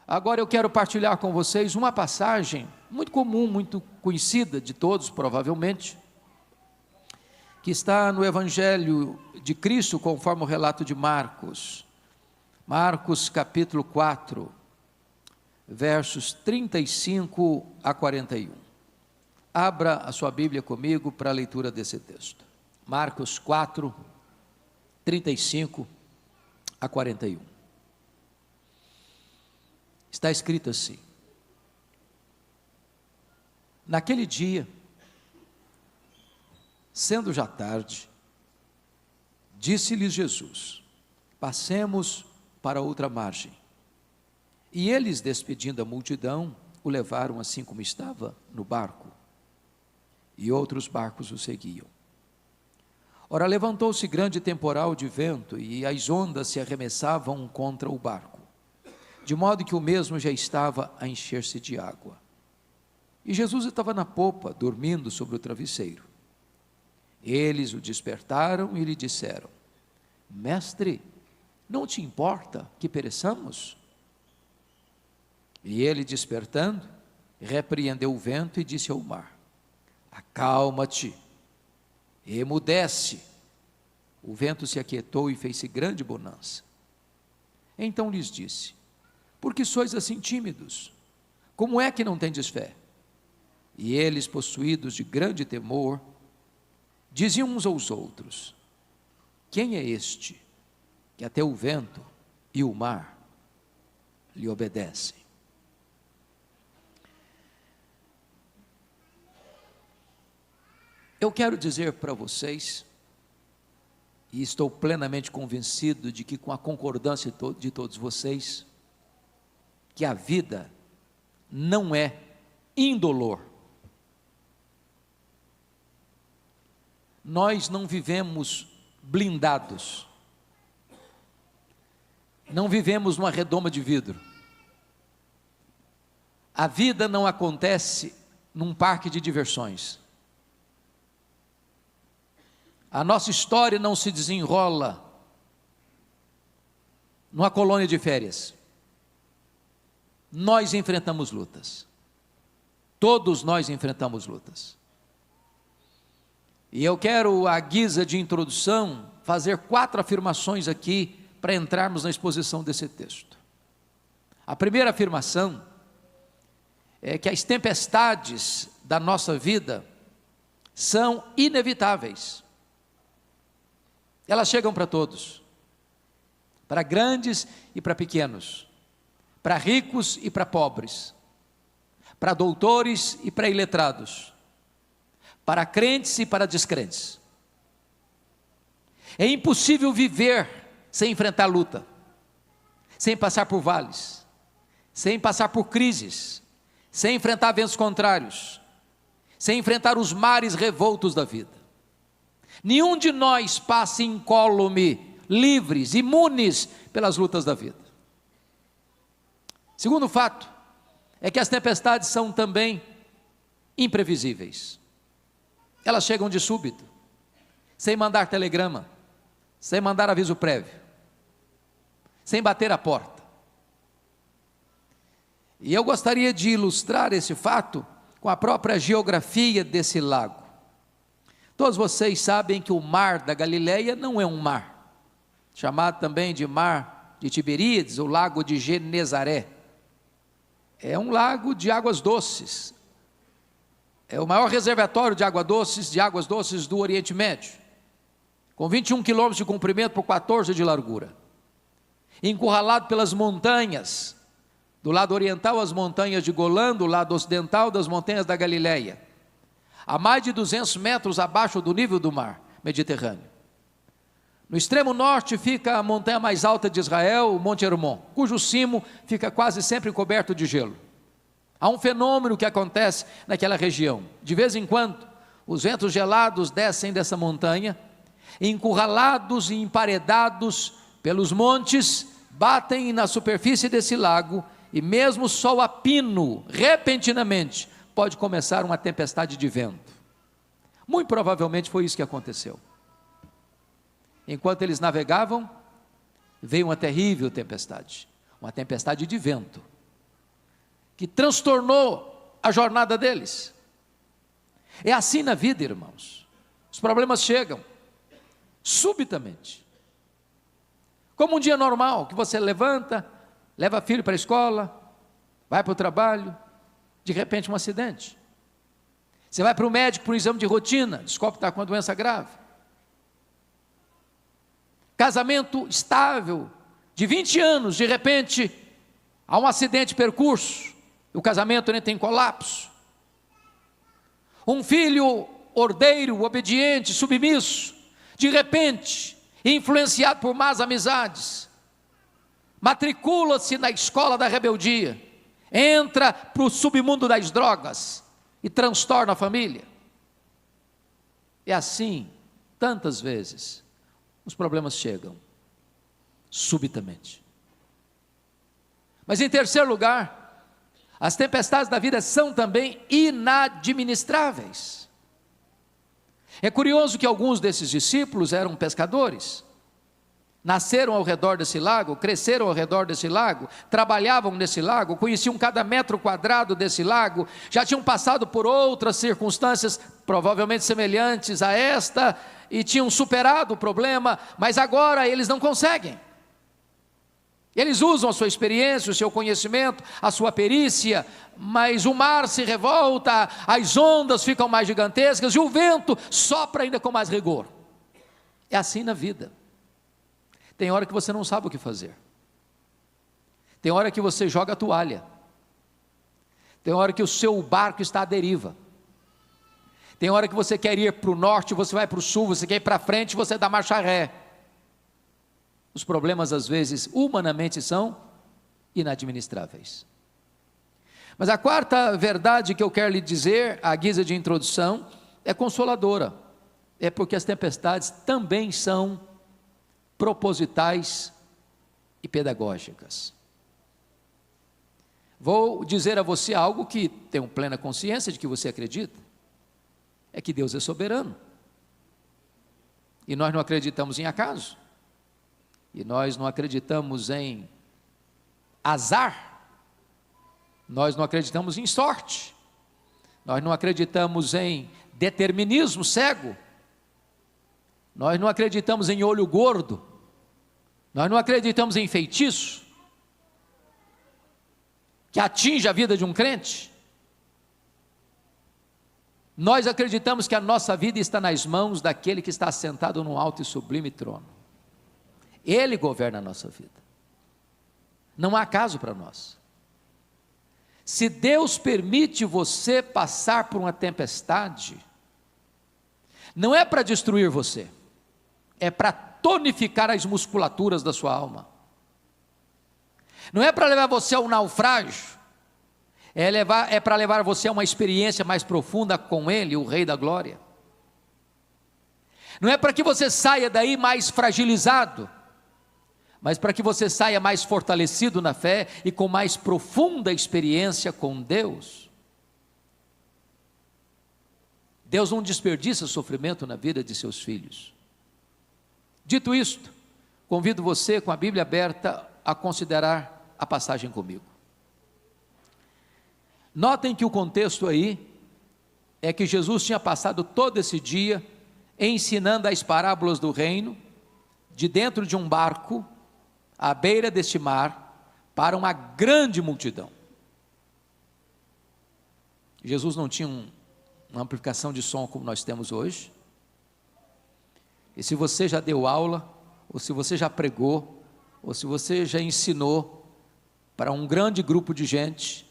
Agora eu quero partilhar com vocês uma passagem muito comum, muito conhecida de todos, provavelmente, que está no Evangelho de Cristo, conforme o relato de Marcos. Marcos capítulo 4, versos 35 a 41. Abra a sua Bíblia comigo para a leitura desse texto. Marcos 4, 35 a 41. Está escrito assim: naquele dia, sendo já tarde, disse-lhes Jesus: passemos para outra margem. E eles, despedindo a multidão, o levaram assim como estava no barco, e outros barcos o seguiam. Ora, levantou-se grande temporal de vento, e as ondas se arremessavam contra o barco, de modo que o mesmo já estava a encher-se de água. E Jesus estava na popa, dormindo sobre o travesseiro. Eles o despertaram e lhe disseram: Mestre, não te importa que pereçamos? E ele, despertando, repreendeu o vento e disse ao mar: acalma-te, emudece. O vento se aquietou e fez-se grande bonança. Então lhes disse: por que sois assim tímidos? Como é que não tendes fé? E eles, possuídos de grande temor, diziam uns aos outros: quem é este, que até o vento e o mar lhe obedecem? Eu quero dizer para vocês, e estou plenamente convencido de que com a concordância de todos vocês, que a vida não é indolor. Nós não vivemos blindados, não vivemos numa redoma de vidro. A vida não acontece num parque de diversões. A nossa história não se desenrola numa colônia de férias. Nós enfrentamos lutas. Todos nós enfrentamos lutas. E eu quero, à guisa de introdução, fazer 4 afirmações aqui para entrarmos na exposição desse texto. A primeira afirmação é que as tempestades da nossa vida são inevitáveis. Elas chegam para todos, para grandes e para pequenos, para ricos e para pobres, para doutores e para iletrados, para crentes e para descrentes. É impossível viver sem enfrentar luta, sem passar por vales, sem passar por crises, sem enfrentar ventos contrários, sem enfrentar os mares revoltos da vida. Nenhum de nós passa incólume, livres, imunes pelas lutas da vida. Segundo fato, é que as tempestades são também imprevisíveis. Elas chegam de súbito, sem mandar telegrama, sem mandar aviso prévio, sem bater a porta. E eu gostaria de ilustrar esse fato com a própria geografia desse lago. Todos vocês sabem que o mar da Galileia não é um mar, chamado também de mar de Tiberíades, o lago de Genezaré. É um lago de águas doces. É o maior reservatório de águas doces do Oriente Médio, com 21 quilômetros de comprimento por 14 de largura. Encurralado pelas montanhas, do lado oriental as montanhas de Golã, do lado ocidental das montanhas da Galileia, a mais de 200 metros abaixo do nível do mar Mediterrâneo. No extremo norte fica a montanha mais alta de Israel, o Monte Hermon, cujo cimo fica quase sempre coberto de gelo. Há um fenômeno que acontece naquela região. De vez em quando, os ventos gelados descem dessa montanha, encurralados e emparedados pelos montes, batem na superfície desse lago, e mesmo o sol a pino, repentinamente, pode começar uma tempestade de vento. Muito provavelmente foi isso que aconteceu. Enquanto eles navegavam, veio uma terrível tempestade, uma tempestade de vento, que transtornou a jornada deles. É assim na vida, irmãos. Os problemas chegam subitamente. Como um dia normal, que você levanta, leva filho para a escola, vai para o trabalho, de repente um acidente. Você vai para o médico para um exame de rotina, descobre que está com uma doença grave. Casamento estável, de 20 anos, de repente, há um acidente de percurso, o casamento entra em colapso. Um filho ordeiro, obediente, submisso, de repente, influenciado por más amizades, matricula-se na escola da rebeldia, entra para o submundo das drogas e transtorna a família. É assim, tantas vezes, os problemas chegam subitamente. Mas em terceiro lugar, as tempestades da vida são também inadministráveis. É curioso que alguns desses discípulos eram pescadores, nasceram ao redor desse lago, cresceram ao redor desse lago, trabalhavam nesse lago, conheciam cada metro quadrado desse lago, já tinham passado por outras circunstâncias provavelmente semelhantes a esta, e tinham superado o problema, mas agora eles não conseguem. Eles usam a sua experiência, o seu conhecimento, a sua perícia, mas o mar se revolta, as ondas ficam mais gigantescas e o vento sopra ainda com mais rigor. É assim na vida. Tem hora que você não sabe o que fazer. Tem hora que você joga a toalha. Tem hora que o seu barco está à deriva. Tem hora que você quer ir para o norte, você vai para o sul, você quer ir para frente, você dá marcha ré. Os problemas às vezes, humanamente, são inadministráveis. Mas a quarta verdade que eu quero lhe dizer, à guisa de introdução, é consoladora. É porque as tempestades também são propositais e pedagógicas. Vou dizer a você algo que tenho plena consciência de que você acredita, é que Deus é soberano, e nós não acreditamos em acaso, e nós não acreditamos em azar, nós não acreditamos em sorte, nós não acreditamos em determinismo cego, nós não acreditamos em olho gordo, nós não acreditamos em feitiço, que atinge a vida de um crente. Nós acreditamos que a nossa vida está nas mãos daquele que está sentado no alto e sublime trono. Ele governa a nossa vida. Não há acaso para nós. Se Deus permite você passar por uma tempestade, não é para destruir você, é para tonificar as musculaturas da sua alma. Não é para levar você ao naufrágio, é para levar você a uma experiência mais profunda com Ele, o Rei da Glória. Não é para que você saia daí mais fragilizado, mas para que você saia mais fortalecido na fé e com mais profunda experiência com Deus. Deus não desperdiça sofrimento na vida de seus filhos. Dito isto, convido você, com a Bíblia aberta, a considerar a passagem comigo. Notem que o contexto aí é que Jesus tinha passado todo esse dia ensinando as parábolas do reino, de dentro de um barco, à beira deste mar, para uma grande multidão. Jesus não tinha uma amplificação de som como nós temos hoje. E se você já deu aula, ou se você já pregou, ou se você já ensinou para um grande grupo de gente,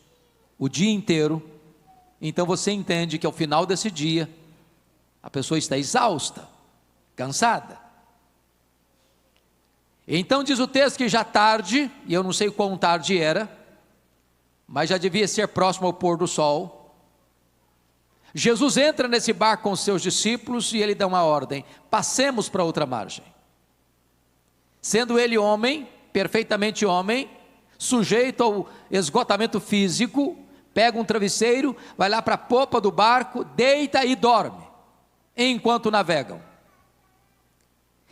o dia inteiro, então você entende que ao final desse dia, a pessoa está exausta, cansada. Então diz o texto que já tarde, e eu não sei quão tarde era, mas já devia ser próximo ao pôr do sol, Jesus entra nesse barco com os seus discípulos e ele dá uma ordem: passemos para outra margem. Sendo ele homem, perfeitamente homem, sujeito ao esgotamento físico, pega um travesseiro, vai lá para a popa do barco, deita e dorme, enquanto navegam.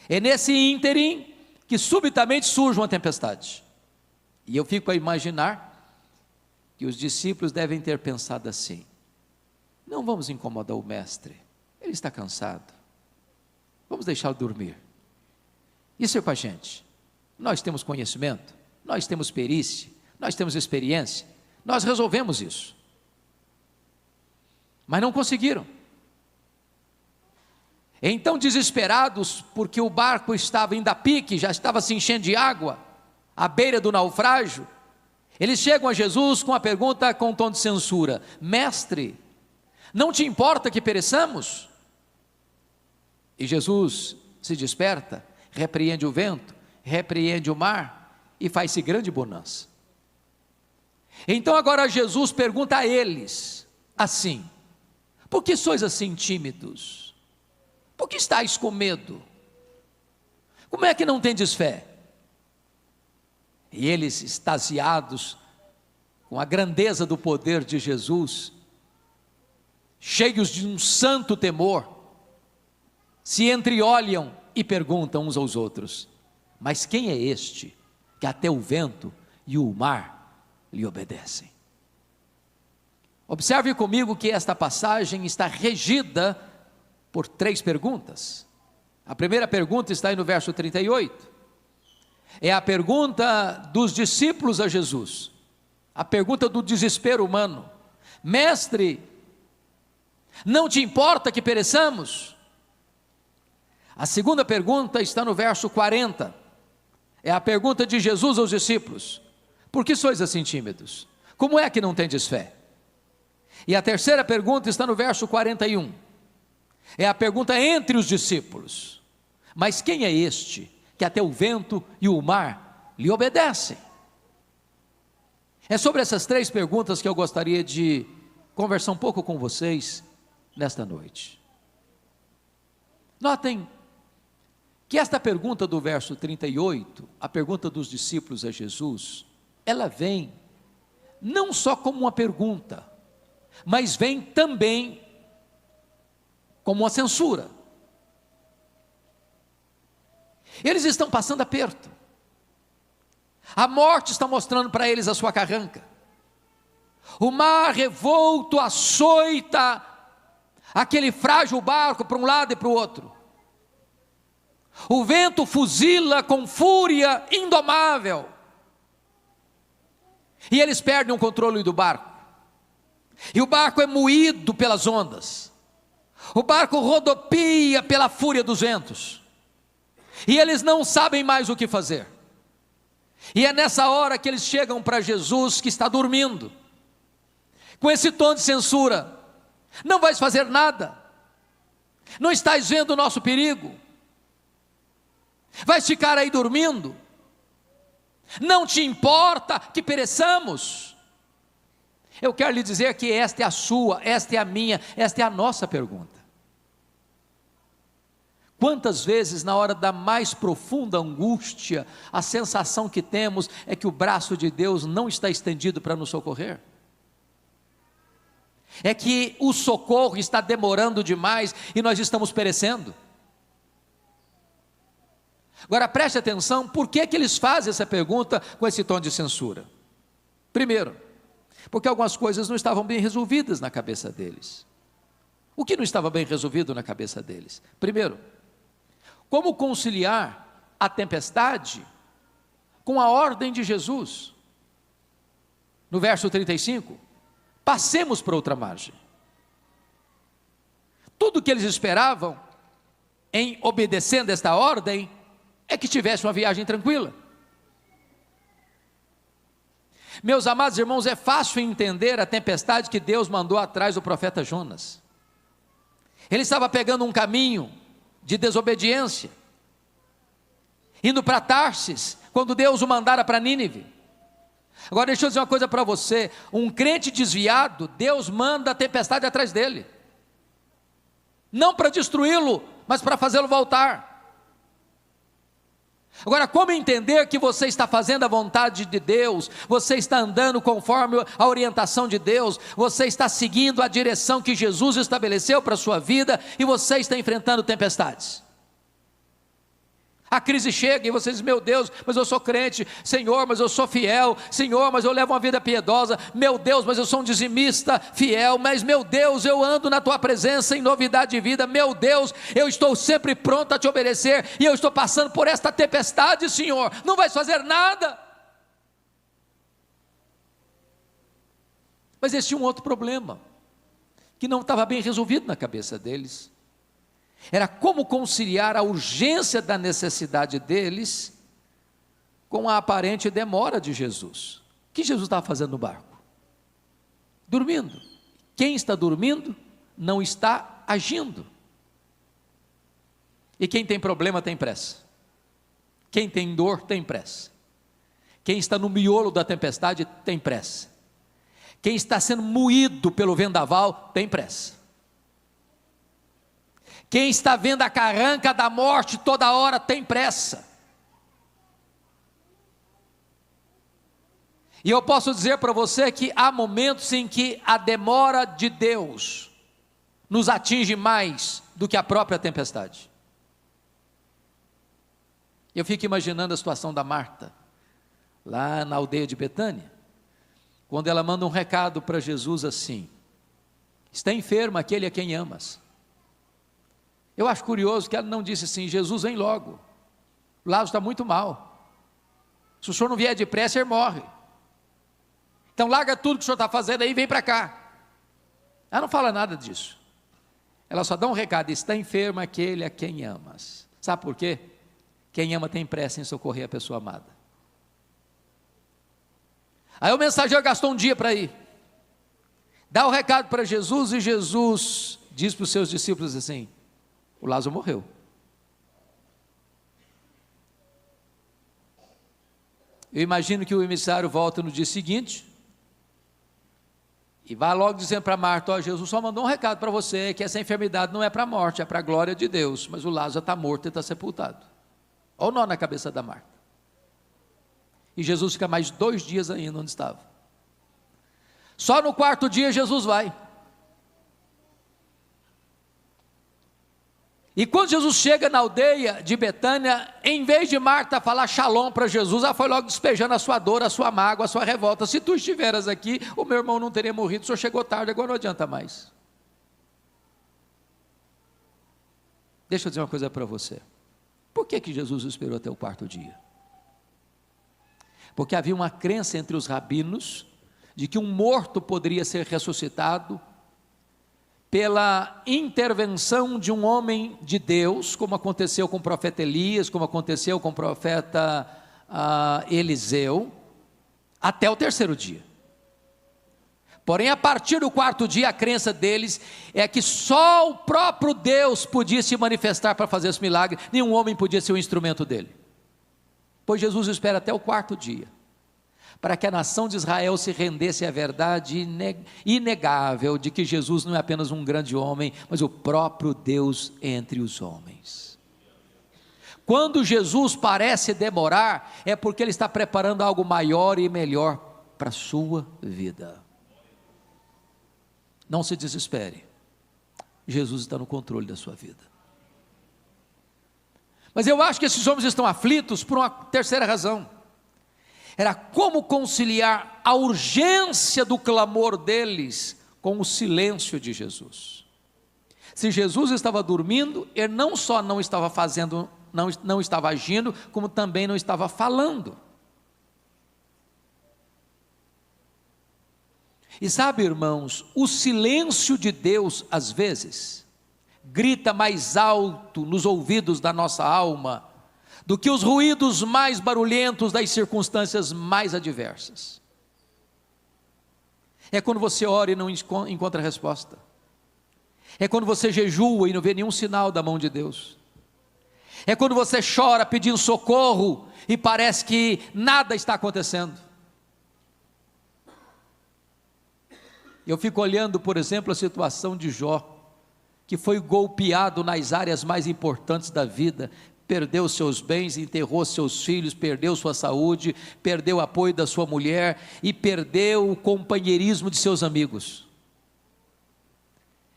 É nesse ínterim que subitamente surge uma tempestade. E eu fico a imaginar que os discípulos devem ter pensado assim: não vamos incomodar o mestre, ele está cansado, vamos deixá-lo dormir. Isso é com a gente. Nós temos conhecimento, nós temos perícia, nós temos experiência, nós resolvemos isso. Mas não conseguiram. Então, desesperados, porque o barco estava indo a pique, já estava se enchendo de água, à beira do naufrágio, eles chegam a Jesus com a pergunta com um tom de censura: mestre, não te importa que pereçamos? E Jesus se desperta, repreende o vento, repreende o mar e faz-se grande bonança. Então agora Jesus pergunta a eles assim: por que sois assim tímidos? Por que estáis com medo? Como é que não tendes fé? E eles, extasiados com a grandeza do poder de Jesus, cheios de um santo temor, se entreolham e perguntam uns aos outros: mas quem é este que até o vento e o mar lhe obedecem? Observe comigo que esta passagem está regida por 3 perguntas. A primeira pergunta está aí no verso 38. É a pergunta dos discípulos a Jesus, a pergunta do desespero humano: mestre, não te importa que pereçamos? A segunda pergunta está no verso 40. É a pergunta de Jesus aos discípulos: por que sois assim tímidos? Como é que não tendes fé? E a terceira pergunta está no verso 41. É a pergunta entre os discípulos: mas quem é este que até o vento e o mar lhe obedecem? É sobre essas 3 perguntas que eu gostaria de conversar um pouco com vocês nesta noite. Notem que esta pergunta do verso 38, a pergunta dos discípulos a Jesus, ela vem não só como uma pergunta, mas vem também como uma censura. Eles estão passando aperto, a morte está mostrando para eles a sua carranca, o mar revolto açoita aquele frágil barco para um lado e para o outro, o vento fuzila com fúria indomável, e eles perdem o controle do barco, e o barco é moído pelas ondas, o barco rodopia pela fúria dos ventos, e eles não sabem mais o que fazer. E é nessa hora que eles chegam para Jesus, que está dormindo, com esse tom de censura: não vais fazer nada? Não estás vendo o nosso perigo? Vais ficar aí dormindo? Não te importa que pereçamos? Eu quero lhe dizer que esta é a sua, esta é a minha, esta é a nossa pergunta. Quantas vezes, na hora da mais profunda angústia, a sensação que temos é que o braço de Deus não está estendido para nos socorrer? É que o socorro está demorando demais e nós estamos perecendo? Agora preste atenção, por que eles fazem essa pergunta com esse tom de censura? Primeiro, porque algumas coisas não estavam bem resolvidas na cabeça deles. O que não estava bem resolvido na cabeça deles? Primeiro, como conciliar a tempestade com a ordem de Jesus? No verso 35, passemos para outra margem. Tudo que eles esperavam em obedecendo esta ordem é que tivesse uma viagem tranquila. Meus amados irmãos, é fácil entender a tempestade que Deus mandou atrás do profeta Jonas. Ele estava pegando um caminho de desobediência, indo para Tarsis, quando Deus o mandara para Nínive. Agora deixa eu dizer uma coisa para você: um crente desviado, Deus manda a tempestade atrás dele, não para destruí-lo, mas para fazê-lo voltar. Agora, como entender que você está fazendo a vontade de Deus, você está andando conforme a orientação de Deus, você está seguindo a direção que Jesus estabeleceu para a sua vida, e você está enfrentando tempestades? A crise chega e você diz: meu Deus, mas eu sou crente. Senhor, mas eu sou fiel. Senhor, mas eu levo uma vida piedosa. Meu Deus, mas eu sou um dizimista fiel. Mas meu Deus, eu ando na tua presença em novidade de vida. Meu Deus, eu estou sempre pronto a te obedecer. E eu estou passando por esta tempestade, Senhor. Não vais fazer nada. Mas existia um outro problema, que não estava bem resolvido na cabeça deles. Era como conciliar a urgência da necessidade deles com a aparente demora de Jesus. O que Jesus estava fazendo no barco? Dormindo. Quem está dormindo não está agindo. E quem tem problema tem pressa. Quem tem dor tem pressa. Quem está no miolo da tempestade tem pressa. Quem está sendo moído pelo vendaval tem pressa. Quem está vendo a carranca da morte toda hora tem pressa. E eu posso dizer para você que há momentos em que a demora de Deus nos atinge mais do que a própria tempestade. Eu fico imaginando a situação da Marta, lá na aldeia de Betânia, quando ela manda um recado para Jesus assim: está enfermo aquele a quem amas. Eu acho curioso que ela não disse assim: Jesus, vem logo, Lázaro está muito mal, se o senhor não vier depressa ele morre, então larga tudo que o senhor está fazendo aí e vem para cá. Ela não fala nada disso, ela só dá um recado: está enfermo aquele a quem amas. Sabe por quê? Quem ama tem pressa em socorrer a pessoa amada. Aí o mensageiro gastou um dia para ir, dá o recado para Jesus, e Jesus diz para os seus discípulos assim: o Lázaro morreu. Eu imagino que o emissário volta no dia seguinte e vai logo dizendo para Marta: ó, Jesus só mandou um recado para você, que essa enfermidade não é para a morte, é para a glória de Deus, mas o Lázaro está morto e está sepultado. Olha o nó na cabeça da Marta. E Jesus fica mais 2 dias ainda onde estava. Só no 4º dia Jesus vai. E quando Jesus chega na aldeia de Betânia, em vez de Marta falar shalom para Jesus, ela foi logo despejando a sua dor, a sua mágoa, a sua revolta: se tu estiveras aqui, o meu irmão não teria morrido, o senhor chegou tarde, agora não adianta mais. Deixa eu dizer uma coisa para você. Por que Jesus esperou até o 4º dia? Porque havia uma crença entre os rabinos de que um morto poderia ser ressuscitado pela intervenção de um homem de Deus, como aconteceu com o profeta Elias, como aconteceu com o profeta Eliseu, até o 3º dia. Porém, a partir do 4º dia, a crença deles é que só o próprio Deus podia se manifestar para fazer esse milagre, nenhum homem podia ser o instrumento dele. Pois Jesus espera até o 4º dia, para que a nação de Israel se rendesse à verdade inegável de que Jesus não é apenas um grande homem, mas o próprio Deus entre os homens. Quando Jesus parece demorar, é porque Ele está preparando algo maior e melhor para a sua vida. Não se desespere, Jesus está no controle da sua vida. Mas eu acho que esses homens estão aflitos por uma terceira razão. Era como conciliar a urgência do clamor deles com o silêncio de Jesus. Se Jesus estava dormindo, ele não só não estava fazendo, não estava agindo, como também não estava falando. E sabe, irmãos, o silêncio de Deus, às vezes, grita mais alto nos ouvidos da nossa alma, do que os ruídos mais barulhentos das circunstâncias mais adversas. É quando você ora e não encontra resposta. É quando você jejua e não vê nenhum sinal da mão de Deus. É quando você chora pedindo socorro e parece que nada está acontecendo. Eu fico olhando, por exemplo, a situação de Jó, que foi golpeado nas áreas mais importantes da vida, perdeu seus bens, enterrou seus filhos, perdeu sua saúde, perdeu o apoio da sua mulher e perdeu o companheirismo de seus amigos.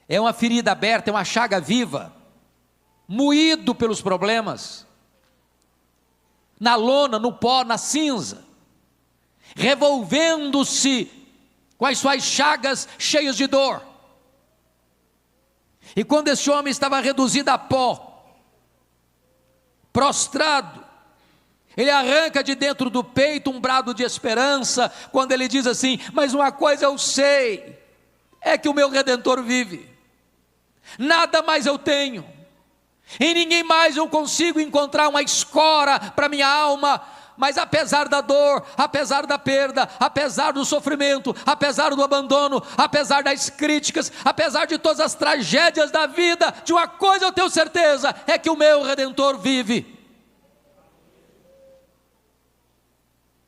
É uma ferida aberta, é uma chaga viva, moído pelos problemas. na lona, no pó, na cinza, revolvendo-se com as suas chagas cheias de dor. E quando esse homem estava reduzido a pó, prostrado, ele arranca de dentro do peito um brado de esperança, quando ele diz assim: mas uma coisa eu sei, é que o meu Redentor vive, nada mais eu tenho, em ninguém mais eu consigo encontrar uma escora para minha alma. Mas apesar da dor, apesar da perda, apesar do sofrimento, apesar do abandono, apesar das críticas, apesar de todas as tragédias da vida, de uma coisa eu tenho certeza, é que o meu Redentor vive.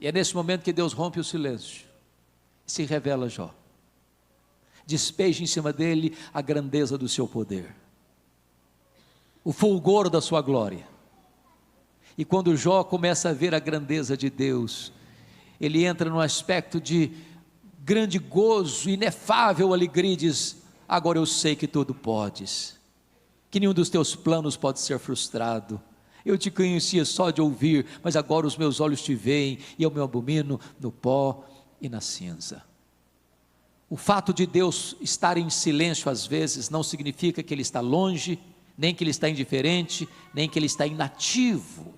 E é nesse momento que Deus rompe o silêncio e se revela a Jó. Despeja em cima dele a grandeza do seu poder, o fulgor da sua glória. E quando Jó começa a ver a grandeza de Deus, ele entra num aspecto de grande gozo, inefável alegria, e diz: agora eu sei que tudo podes, que nenhum dos teus planos pode ser frustrado. Eu te conhecia só de ouvir, mas agora os meus olhos te veem, e eu me abomino no pó e na cinza. O fato de Deus estar em silêncio às vezes não significa que Ele está longe, nem que Ele está indiferente, nem que Ele está inativo.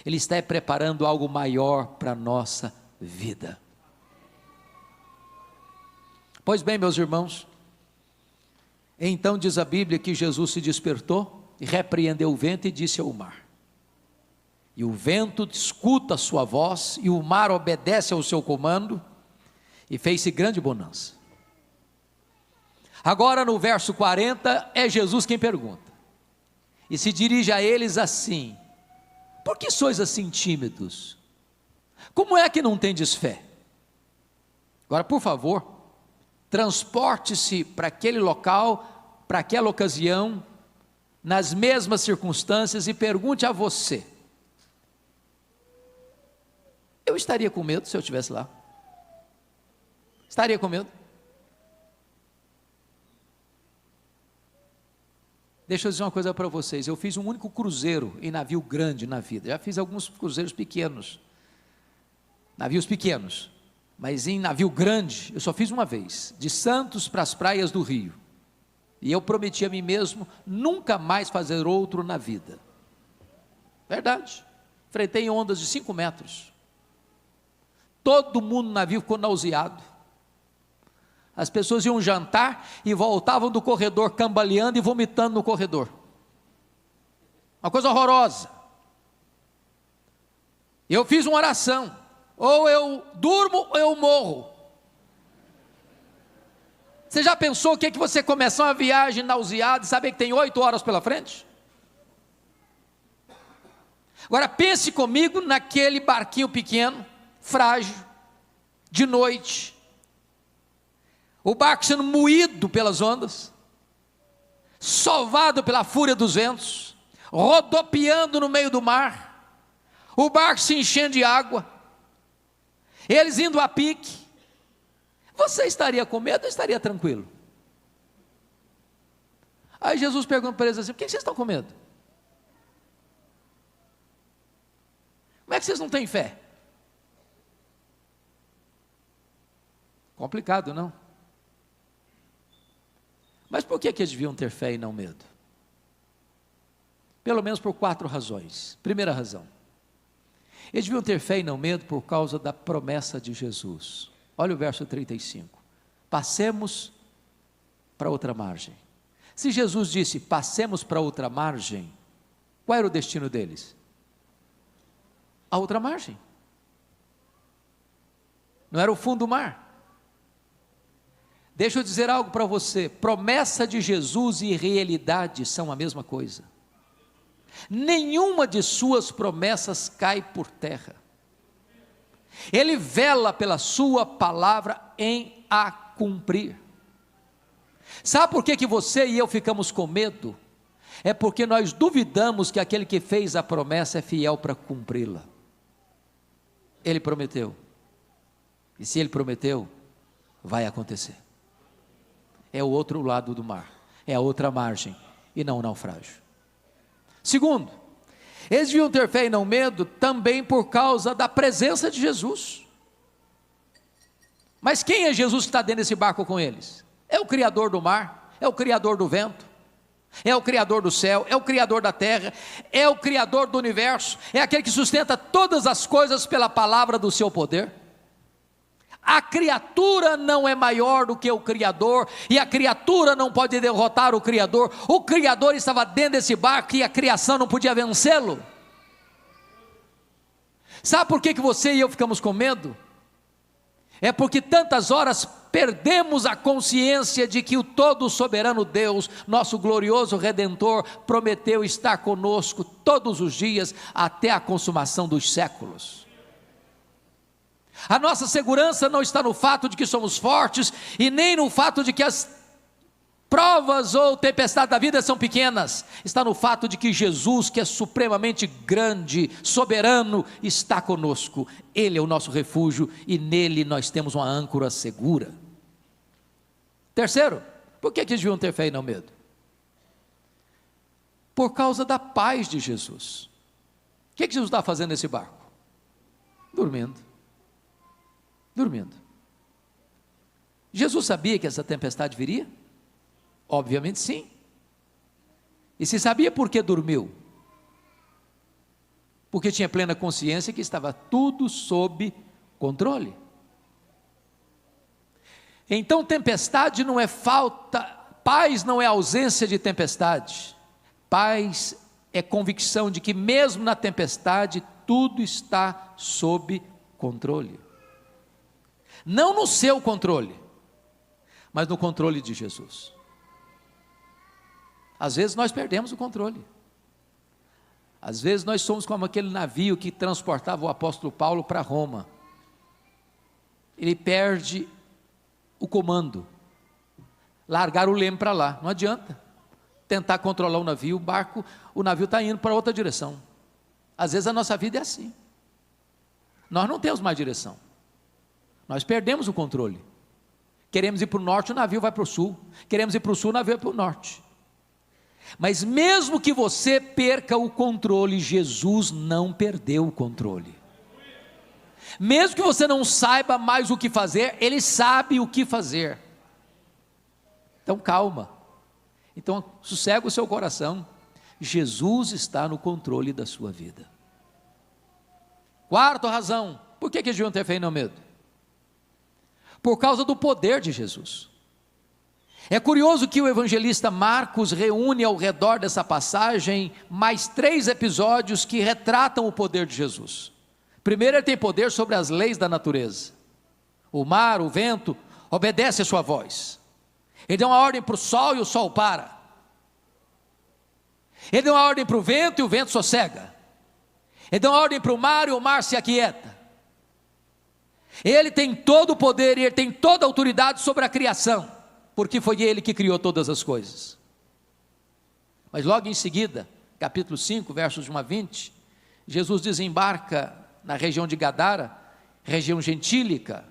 Ele está preparando algo maior para a nossa vida. Pois bem, meus irmãos, então diz a Bíblia que Jesus se despertou e repreendeu o vento e disse ao mar. E o vento escuta a sua voz e o mar obedece ao seu comando, e fez-se grande bonança. Agora no verso 40 é Jesus quem pergunta, e se dirige a eles assim: por que sois assim tímidos? Como é que não tendes fé? Agora, por favor, transporte-se para aquele local, para aquela ocasião, nas mesmas circunstâncias, e pergunte a você: eu estaria com medo se eu estivesse lá? Estaria com medo? Deixa eu dizer uma coisa para vocês: eu fiz um único cruzeiro em navio grande na vida. Já fiz alguns cruzeiros pequenos, navios pequenos, mas em navio grande eu só fiz uma vez, de Santos para as praias do Rio. E eu prometi a mim mesmo nunca mais fazer outro na vida. Verdade. Enfrentei ondas de 5 metros. Todo mundo no navio ficou nauseado. As pessoas iam jantar e voltavam do corredor cambaleando e vomitando no corredor. Uma coisa horrorosa. Eu fiz uma oração: ou eu durmo ou eu morro. Você já pensou o que é que você começar uma viagem nauseado e saber que tem 8 horas pela frente? Agora pense comigo naquele barquinho pequeno, frágil, de noite, o barco sendo moído pelas ondas, sovado pela fúria dos ventos, rodopiando no meio do mar, o barco se enchendo de água, eles indo a pique. Você estaria com medo ou estaria tranquilo? Aí Jesus pergunta para eles assim: por que vocês estão com medo? Como é que vocês não têm fé? Complicado, não? Mas por que eles deviam ter fé e não medo? Pelo menos por 4 razões. Primeira razão: eles deviam ter fé e não medo por causa da promessa de Jesus. Olha o verso 35. Passemos para outra margem. Se Jesus disse: passemos para outra margem, qual era o destino deles? A outra margem. Não era o fundo do mar. Deixa eu dizer algo para você: promessa de Jesus e realidade são a mesma coisa. Nenhuma de suas promessas cai por terra. Ele vela pela sua palavra em a cumprir. Sabe por que você e eu ficamos com medo? É porque nós duvidamos que aquele que fez a promessa é fiel para cumpri-la. Ele prometeu, e se ele prometeu, vai acontecer. É o outro lado do mar, é a outra margem, e não o naufrágio. Segundo, Eles deviam ter fé e não medo também por causa da presença de Jesus. Mas quem é Jesus que está dentro desse barco com eles? É o Criador do mar, é o Criador do vento, é o Criador do céu, é o Criador da terra, é o Criador do universo, é aquele que sustenta todas as coisas pela palavra do seu poder. A criatura não é maior do que o Criador, e a criatura não pode derrotar o Criador. O Criador estava dentro desse barco e a criação não podia vencê-lo. Sabe por que você e eu ficamos com medo? É porque tantas horas perdemos a consciência de que o todo soberano Deus, nosso glorioso Redentor, prometeu estar conosco todos os dias até a consumação dos séculos. A nossa segurança não está no fato de que somos fortes, e nem no fato de que as provas ou tempestades da vida são pequenas. Está no fato de que Jesus, que é supremamente grande, soberano, está conosco. Ele é o nosso refúgio e nele nós temos uma âncora segura. Terceiro, por que eles deviam ter fé e não medo? Por causa da paz de Jesus. O que Jesus está fazendo nesse barco? Dormindo. Jesus sabia que essa tempestade viria? Obviamente sim. E se sabia por que dormiu? Porque tinha plena consciência que estava tudo sob controle. Então tempestade não é falta, paz não é ausência de tempestade. Paz é convicção de que mesmo na tempestade tudo está sob controle. Não no seu controle, mas no controle de Jesus. Às vezes nós perdemos o controle. Às vezes nós somos como aquele navio que transportava o apóstolo Paulo para Roma. Ele perde o comando. Largar o leme para lá, não adianta. Tentar controlar o navio, o navio está indo para outra direção. Às vezes a nossa vida é assim. Nós não temos mais direção. Nós perdemos o controle. Queremos ir para o norte, o navio vai para o sul. Queremos ir para o sul, o navio vai para o norte. Mas mesmo que você perca o controle, Jesus não perdeu o controle. Mesmo que você não saiba mais o que fazer, Ele sabe o que fazer. Então calma. Então sossega o seu coração. Jesus está no controle da sua vida. Quarta razão, por que eles deviam ter fé e não medo? Por causa do poder de Jesus. É curioso que o evangelista Marcos reúne ao redor dessa passagem mais 3 episódios que retratam o poder de Jesus. Primeiro, ele tem poder sobre as leis da natureza. O mar, o vento, obedece a sua voz. Ele deu uma ordem para o sol e o sol para. Ele deu uma ordem para o vento e o vento sossega. Ele deu uma ordem para o mar e o mar se aquieta. Ele tem todo o poder e ele tem toda a autoridade sobre a criação, porque foi ele que criou todas as coisas. Mas logo em seguida, capítulo 5, versos de 1 a 20, Jesus desembarca na região de Gadara, região gentílica,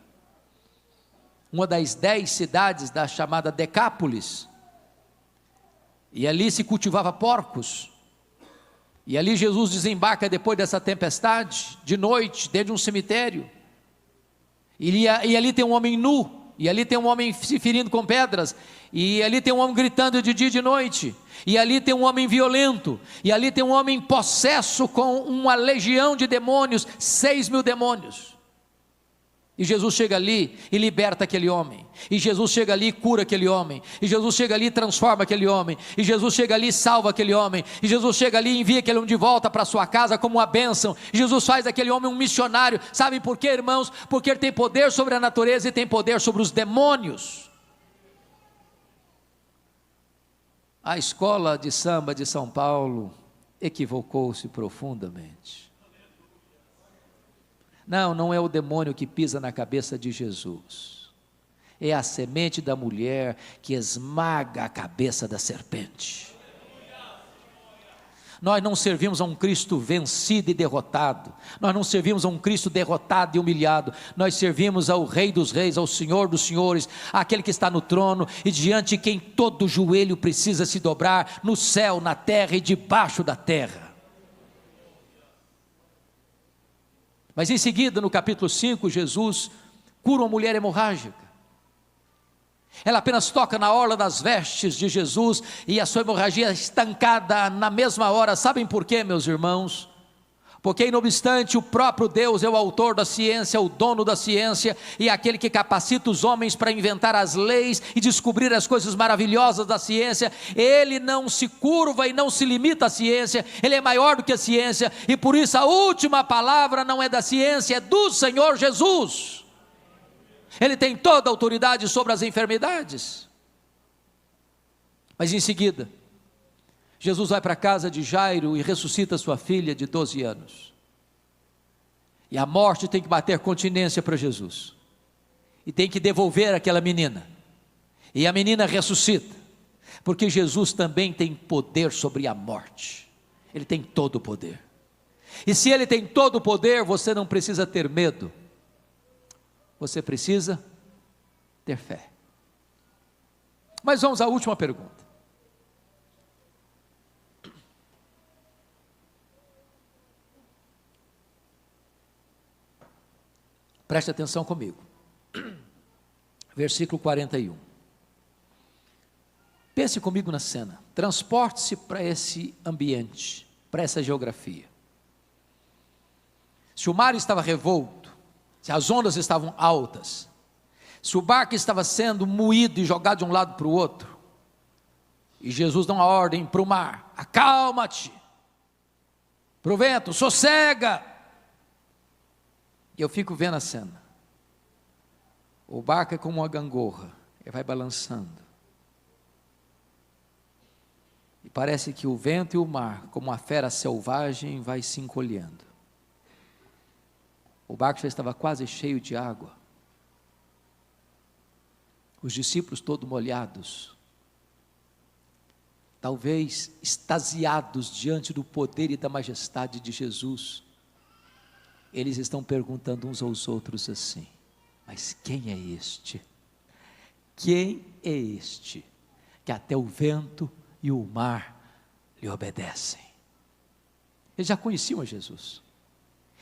uma das 10 cidades da chamada Decápolis, e ali se cultivava porcos, e ali Jesus desembarca depois dessa tempestade, de noite, dentro de um cemitério, e ali tem um homem nu, e ali tem um homem se ferindo com pedras, e ali tem um homem gritando de dia e de noite, e ali tem um homem violento, e ali tem um homem possesso com uma legião de demônios, 6.000 demônios, e Jesus chega ali e liberta aquele homem, e Jesus chega ali e cura aquele homem, e Jesus chega ali e transforma aquele homem, e Jesus chega ali e salva aquele homem, e Jesus chega ali e envia aquele homem de volta para sua casa como uma bênção. Jesus faz daquele homem um missionário. Sabem por quê, irmãos? Porque ele tem poder sobre a natureza e tem poder sobre os demônios. A escola de samba de São Paulo equivocou-se profundamente. Não é o demônio que pisa na cabeça de Jesus, é a semente da mulher que esmaga a cabeça da serpente. Nós não servimos a um Cristo vencido e derrotado, nós não servimos a um Cristo derrotado e humilhado, nós servimos ao Rei dos Reis, ao Senhor dos Senhores, aquele que está no trono e diante de quem todo joelho precisa se dobrar, no céu, na terra e debaixo da terra. Mas em seguida, no capítulo 5, Jesus cura uma mulher hemorrágica. Ela apenas toca na orla das vestes de Jesus e a sua hemorragia é estancada na mesma hora. Sabem por quê, meus irmãos? Porque, não obstante, o próprio Deus é o autor da ciência, o dono da ciência, e aquele que capacita os homens para inventar as leis e descobrir as coisas maravilhosas da ciência. Ele não se curva e não se limita à ciência, ele é maior do que a ciência, e por isso a última palavra não é da ciência, é do Senhor Jesus. Ele tem toda a autoridade sobre as enfermidades. Mas em seguida, Jesus vai para a casa de Jairo e ressuscita sua filha de 12 anos. E a morte tem que bater continência para Jesus. E tem que devolver aquela menina. E a menina ressuscita. Porque Jesus também tem poder sobre a morte. Ele tem todo o poder. E se ele tem todo o poder, você não precisa ter medo. Você precisa ter fé. Mas vamos à última pergunta. Preste atenção comigo, versículo 41, pense comigo na cena, transporte-se para esse ambiente, para essa geografia. Se o mar estava revolto, se as ondas estavam altas, se o barco estava sendo moído e jogado de um lado para o outro, e Jesus dá uma ordem para o mar: acalma-te, para o vento, sossega. E eu fico vendo a cena. O barco é como uma gangorra, ele vai balançando. E parece que o vento e o mar, como uma fera selvagem, vai se encolhendo. O barco já estava quase cheio de água. Os discípulos todos molhados, talvez extasiados diante do poder e da majestade de Jesus. Eles estão perguntando uns aos outros assim: mas quem é este? Quem é este que até o vento e o mar lhe obedecem? Eles já conheciam a Jesus,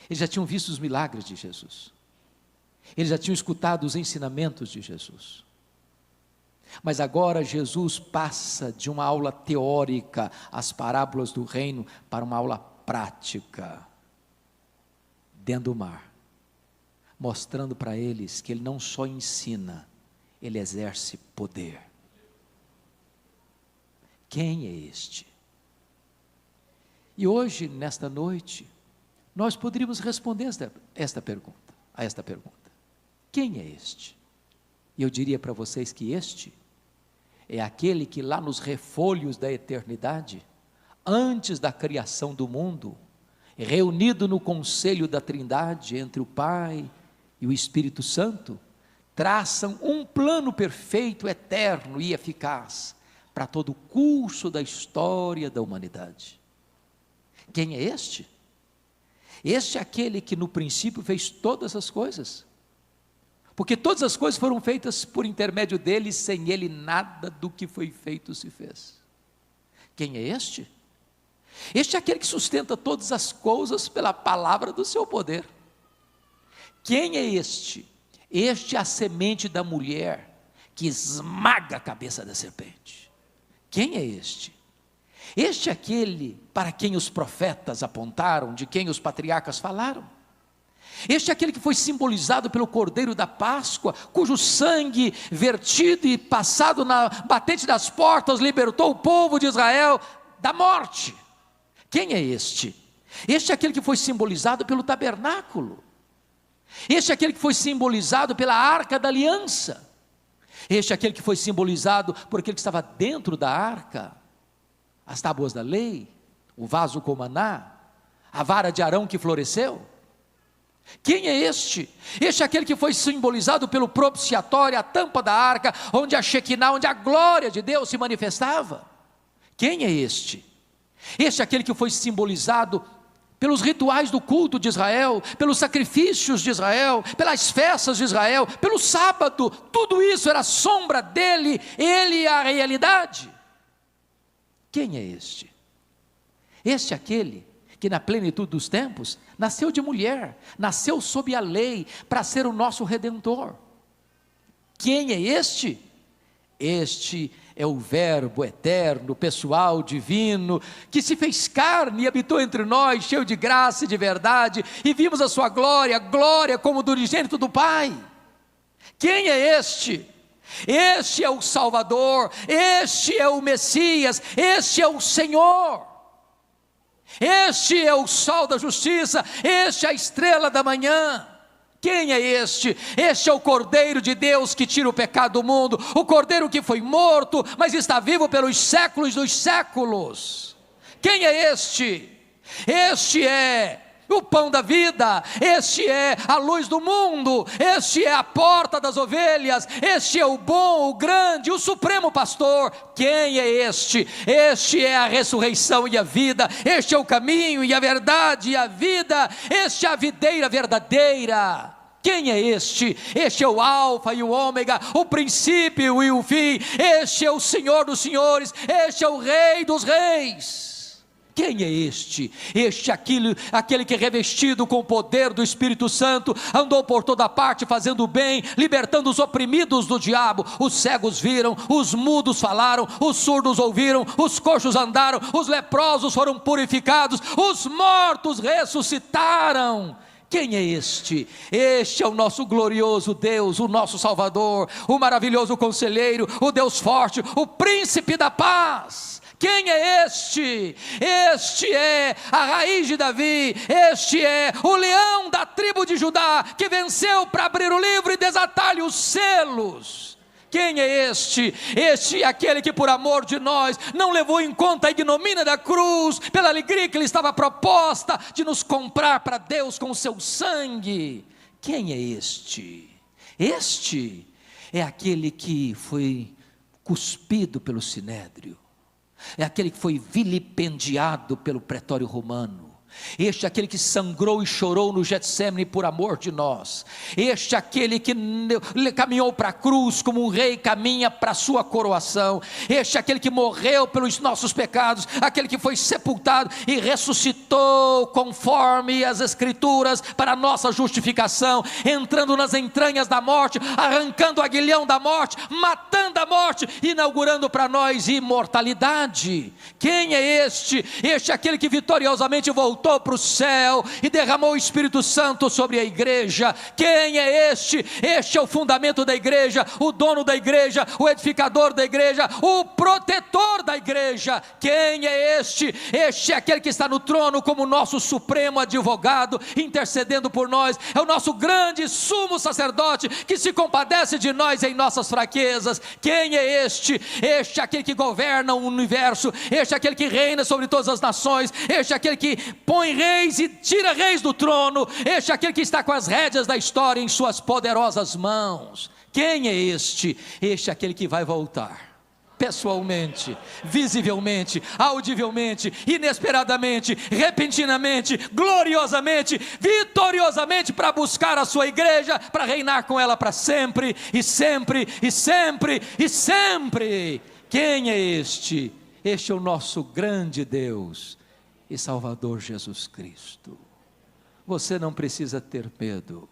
eles já tinham visto os milagres de Jesus, eles já tinham escutado os ensinamentos de Jesus. Mas agora Jesus passa de uma aula teórica, as parábolas do reino, para uma aula prática, dentro do mar, mostrando para eles que ele não só ensina, ele exerce poder. Quem é este? E hoje, nesta noite, nós poderíamos responder a esta pergunta: quem é este? E eu diria para vocês que este é aquele que lá nos refolhos da eternidade, antes da criação do mundo, reunido no conselho da Trindade, entre o Pai e o Espírito Santo, traçam um plano perfeito, eterno e eficaz, para todo o curso da história da humanidade. Quem é este? Este é aquele que no princípio fez todas as coisas, porque todas as coisas foram feitas por intermédio dele, sem ele nada do que foi feito se fez. Quem é este? Este é aquele que sustenta todas as coisas pela palavra do seu poder. Quem é este? Este é a semente da mulher que esmaga a cabeça da serpente. Quem é este? Este é aquele para quem os profetas apontaram, de quem os patriarcas falaram. Este é aquele que foi simbolizado pelo Cordeiro da Páscoa, cujo sangue vertido e passado na batente das portas libertou o povo de Israel da morte. Quem é este? Este é aquele que foi simbolizado pelo tabernáculo. Este é aquele que foi simbolizado pela arca da aliança. Este é aquele que foi simbolizado por aquele que estava dentro da arca, as tábuas da lei, o vaso com maná, a vara de Arão que floresceu. Quem é este? Este é aquele que foi simbolizado pelo propiciatório, a tampa da arca, onde a Shekinah, onde a glória de Deus se manifestava. Quem é este? Este é aquele que foi simbolizado pelos rituais do culto de Israel, pelos sacrifícios de Israel, pelas festas de Israel, pelo sábado. Tudo isso era sombra dele, ele é a realidade. Quem é este? Este é aquele que na plenitude dos tempos, nasceu de mulher, nasceu sob a lei, para ser o nosso Redentor. Quem é este? Este é o Verbo eterno, pessoal, divino, que se fez carne e habitou entre nós, cheio de graça e de verdade, e vimos a sua glória, glória como do unigênito do Pai. Quem é este? Este é o Salvador, este é o Messias, este é o Senhor. Este é o sol da justiça, este é a estrela da manhã. Quem é este? Este é o Cordeiro de Deus que tira o pecado do mundo, o Cordeiro que foi morto, mas está vivo pelos séculos dos séculos. Quem é este? Este é o pão da vida, este é a luz do mundo, este é a porta das ovelhas, este é o bom, o grande, o supremo pastor. Quem é este? Este é a ressurreição e a vida, este é o caminho e a verdade e a vida, este é a videira verdadeira. Quem é este? Este é o alfa e o ômega, o princípio e o fim, este é o Senhor dos senhores, este é o Rei dos reis. Quem é este? Este é aquele que revestido com o poder do Espírito Santo, andou por toda parte fazendo o bem, libertando os oprimidos do diabo. Os cegos viram, os mudos falaram, os surdos ouviram, os coxos andaram, os leprosos foram purificados, os mortos ressuscitaram. Quem é este? Este é o nosso glorioso Deus, o nosso Salvador, o maravilhoso Conselheiro, o Deus forte, o Príncipe da paz. Quem é este? Este é a raiz de Davi, este é o leão da tribo de Judá, que venceu para abrir o livro e desatar-lhe os selos. Quem é este? Este é aquele que por amor de nós não levou em conta a ignomínia da cruz, pela alegria que lhe estava proposta de nos comprar para Deus com o seu sangue. Quem é este? Este é aquele que foi cuspido pelo sinédrio, é aquele que foi vilipendiado pelo pretório romano. Este é aquele que sangrou e chorou no Getsêmani por amor de nós. Este é aquele que caminhou para a cruz como um rei caminha para a sua coroação. Este é aquele que morreu pelos nossos pecados, aquele que foi sepultado e ressuscitou conforme as Escrituras para a nossa justificação, entrando nas entranhas da morte, arrancando o aguilhão da morte, matando a morte, inaugurando para nós imortalidade. Quem é este? Este é aquele que vitoriosamente voltou para o céu e derramou o Espírito Santo sobre a igreja. Quem é este? Este é o fundamento da igreja, o dono da igreja, o edificador da igreja, o protetor da igreja. Quem é este? Este é aquele que está no trono como nosso supremo advogado, intercedendo por nós. É o nosso grande sumo sacerdote que se compadece de nós em nossas fraquezas. Quem é este? Este é aquele que governa o universo, este é aquele que reina sobre todas as nações, este é aquele que põe reis e tira reis do trono, este é aquele que está com as rédeas da história em suas poderosas mãos. Quem é este? Este é aquele que vai voltar pessoalmente, visivelmente, audivelmente, inesperadamente, repentinamente, gloriosamente, vitoriosamente, para buscar a sua igreja, para reinar com ela para sempre, e sempre, e sempre, e sempre. Quem é este? Este é o nosso grande Deus e Salvador Jesus Cristo. Você não precisa ter medo.